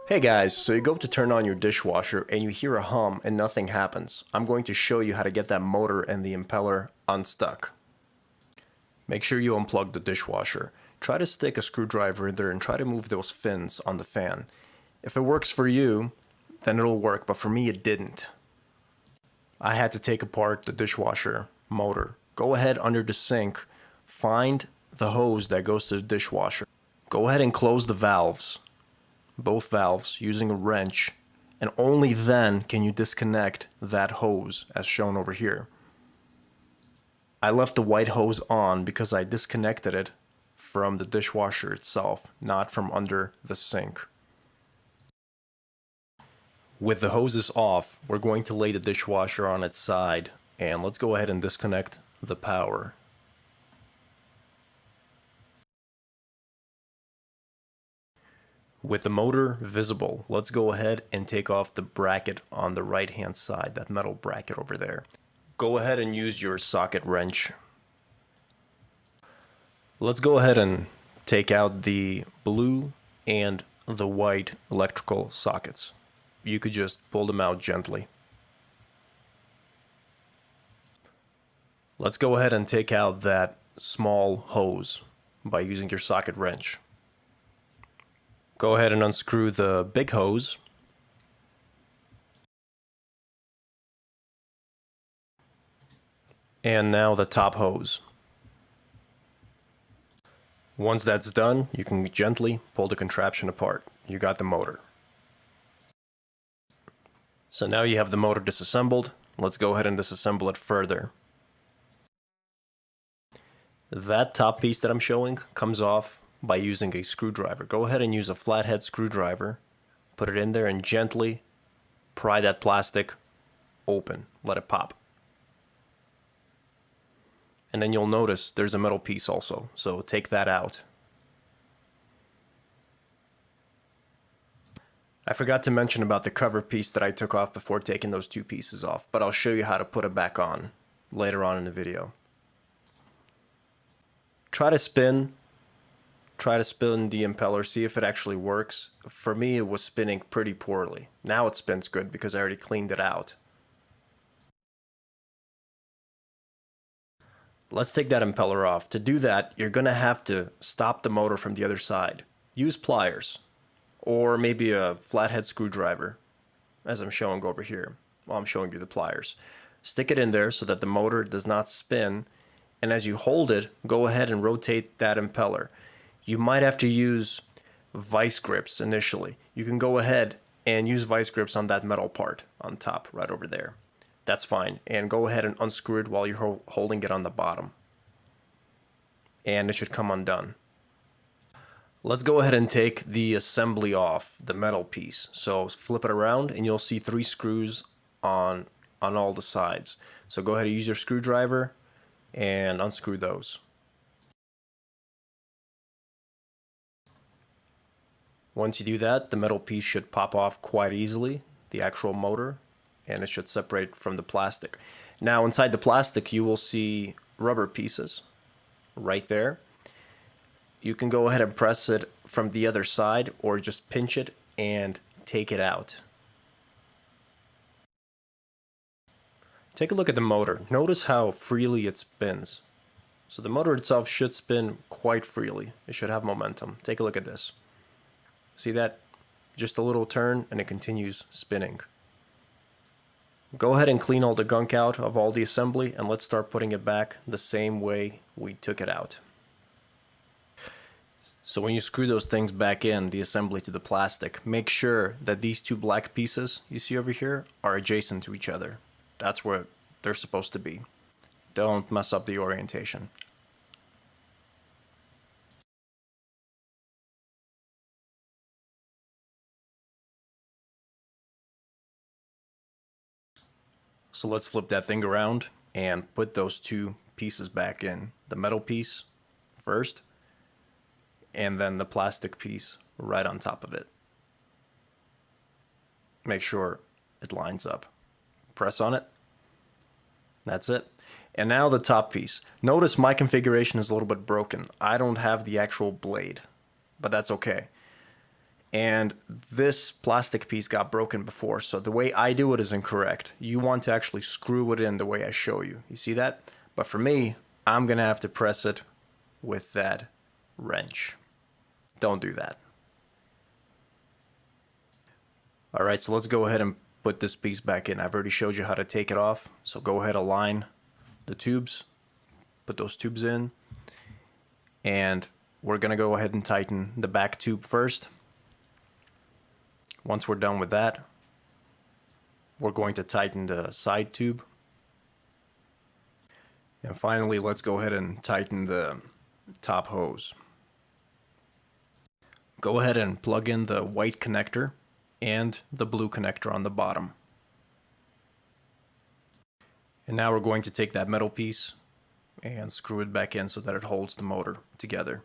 Hey guys, so you go to turn on your dishwasher and you hear a hum and nothing happens. I'm going to show you how to get that motor and the impeller unstuck. Make sure you unplug the dishwasher. Try to stick a screwdriver in there and try to move those fins on the fan. If it works for you, then it'll work, but for me it didn't. I had to take apart the dishwasher motor. Go ahead under the sink, find the hose that goes to the dishwasher. Go ahead and close the valves. Both valves using a wrench, and only then can you disconnect that hose as shown over here. I left the white hose on because I disconnected it from the dishwasher itself, not from under the sink. With the hoses off, we're going to lay the dishwasher on its side, and let's go ahead and disconnect the power. With the motor visible, let's go ahead and take off the bracket on the right hand side, that metal bracket over there. Go ahead and use your socket wrench. Let's go ahead and take out the blue and the white electrical sockets. You could just pull them out gently. Let's go ahead and take out that small hose by using your socket wrench. Go ahead and unscrew the big hose. And now the top hose. Once that's done, you can gently pull the contraption apart. You got the motor. So now you have the motor disassembled. Let's go ahead and disassemble it further. That top piece that I'm showing comes off by using a screwdriver. Go ahead and use a flathead screwdriver, put it in there and gently pry that plastic open, let it pop. And then you'll notice there's a metal piece also, so take that out. I forgot to mention about the cover piece that I took off before taking those two pieces off, but I'll show you how to put it back on later on in the video. Try to spin the impeller, see if it actually works. For me, it was spinning pretty poorly. Now it spins good because I already cleaned it out. Let's take that impeller off. To do that, you're gonna have to stop the motor from the other side. Use pliers, or maybe a flathead screwdriver, as I'm showing over here. Well, I'm showing you the pliers. Stick it in there so that the motor does not spin, and as you hold it, go ahead and rotate that impeller. You might have to use vice grips initially. You can go ahead and use vice grips on that metal part on top, right over there. That's fine. And go ahead and unscrew it while you're holding it on the bottom. And it should come undone. Let's go ahead and take the assembly off, the metal piece. So flip it around and you'll see 3 screws on all the sides. So go ahead and use your screwdriver and unscrew those. Once you do that, the metal piece should pop off quite easily, the actual motor, and it should separate from the plastic. Now inside the plastic you will see rubber pieces right there. You can go ahead and press it from the other side or just pinch it and take it out. Take a look at the motor. Notice how freely it spins. So the motor itself should spin quite freely. It should have momentum. Take a look at this. See that? Just a little turn and it continues spinning. Go ahead and clean all the gunk out of all the assembly and let's start putting it back the same way we took it out. So when you screw those things back in, the assembly to the plastic, make sure that these 2 black pieces you see over here are adjacent to each other. That's where they're supposed to be. Don't mess up the orientation. So let's flip that thing around and put those 2 pieces back in. The metal piece first, and then the plastic piece right on top of it. Make sure it lines up. Press on it. That's it. And now the top piece. Notice my configuration is a little bit broken. I don't have the actual blade, but that's okay. And this plastic piece got broken before, so the way I do it is incorrect. You want to actually screw it in the way I show you. You see that? But for me, I'm gonna have to press it with that wrench. Don't do that. All right, so let's go ahead and put this piece back in. I've already showed you how to take it off, so go ahead, align the tubes, put those tubes in, and we're gonna go ahead and tighten the back tube first. Once we're done with that, we're going to tighten the side tube. And finally, let's go ahead and tighten the top hose. Go ahead and plug in the white connector and the blue connector on the bottom. And now we're going to take that metal piece and screw it back in so that it holds the motor together.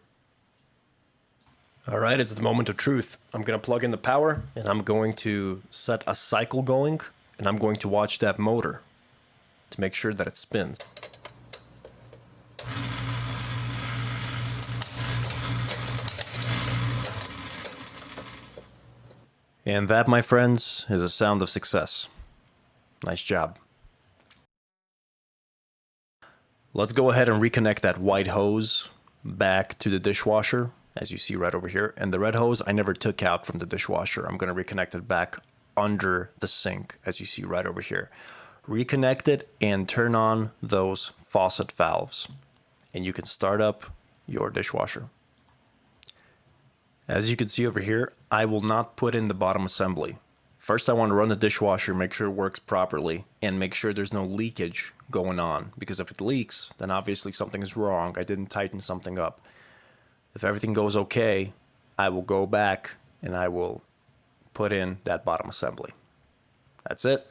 All right, it's the moment of truth. I'm gonna plug in the power and I'm going to set a cycle going, and I'm going to watch that motor to make sure that it spins. And that, my friends, is a sound of success. Nice job. Let's go ahead and reconnect that white hose back to the dishwasher, as you see right over here. And the red hose I never took out from the dishwasher. I'm going to reconnect it back under the sink, as you see right over here. Reconnect it and turn on those faucet valves, and you can start up your dishwasher. As you can see over here, I will not put in the bottom assembly. First, I want to run the dishwasher, make sure it works properly, and make sure there's no leakage going on. Because if it leaks, then obviously something is wrong. I didn't tighten something up. If everything goes okay, I will go back and I will put in that bottom assembly. That's it.